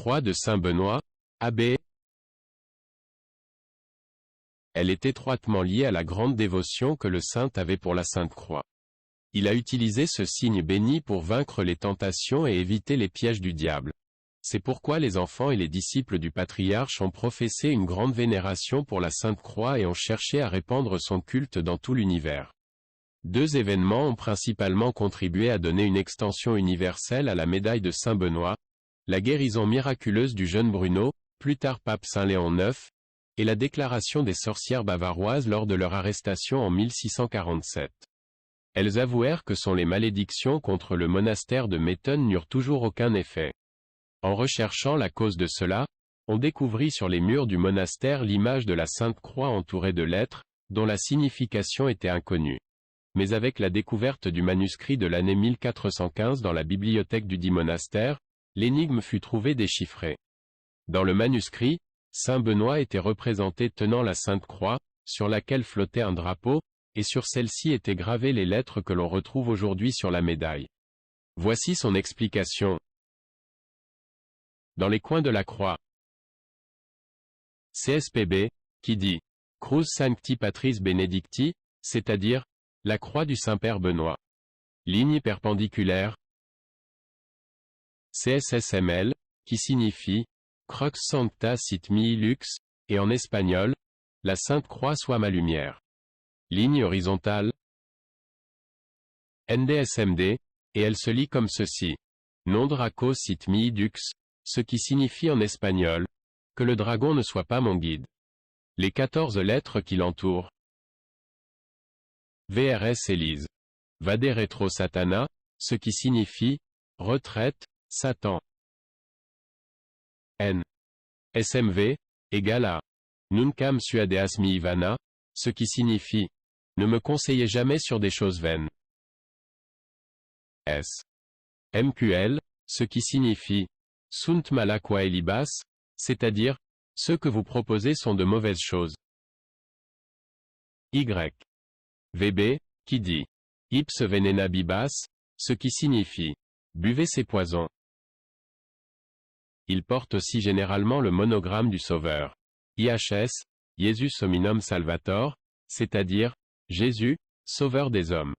croix de saint Benoît, abbé. Elle est étroitement liée à la grande dévotion que le saint avait pour la Sainte Croix. Il a utilisé ce signe béni pour vaincre les tentations et éviter les pièges du diable. C'est pourquoi les enfants et les disciples du patriarche ont professé une grande vénération pour la Sainte Croix et ont cherché à répandre son culte dans tout l'univers. Deux événements ont principalement contribué à donner une extension universelle à la médaille de saint Benoît, la guérison miraculeuse du jeune Bruno, plus tard pape Saint Léon IX, et la déclaration des sorcières bavaroises lors de leur arrestation en 1647. Elles avouèrent que les malédictions contre le monastère de Metten n'eurent toujours aucun effet. En recherchant la cause de cela, on découvrit sur les murs du monastère l'image de la Sainte Croix entourée de lettres, dont la signification était inconnue. Mais avec la découverte du manuscrit de l'année 1415 dans la bibliothèque dudit monastère, l'énigme fut trouvée déchiffrée. Dans le manuscrit, saint Benoît était représenté tenant la Sainte Croix, sur laquelle flottait un drapeau, et sur celle-ci étaient gravées les lettres que l'on retrouve aujourd'hui sur la médaille. Voici son explication. Dans les coins de la croix. CSPB, qui dit « Cruz Sancti Patris Benedicti », c'est-à-dire « la croix du Saint-Père Benoît ». Ligne perpendiculaire. CSSML, qui signifie « Crux Sancta Sit Mihi Lux », et en espagnol « La Sainte Croix soit ma lumière ». Ligne horizontale. NDSMD, et elle se lit comme ceci. Non Draco Sit Mihi Dux, ce qui signifie en espagnol « Que le dragon ne soit pas mon guide ». Les 14 lettres qui l'entourent. VRS Élise. Vade retro Satana, ce qui signifie « Retraite, Satan ». N. SMV, égale à « Nuncam suadeas mihi vana », ce qui signifie « Ne me conseillez jamais sur des choses vaines ». S. MQL, ce qui signifie « Sunt mala quae libas », c'est-à-dire « Ceux que vous proposez sont de mauvaises choses ». Y. VB, qui dit « Ips venena bibas », ce qui signifie « Buvez ces poisons ». Il porte aussi généralement le monogramme du Sauveur. IHS, Jesus Hominum Salvator, c'est-à-dire « Jésus, Sauveur des hommes ».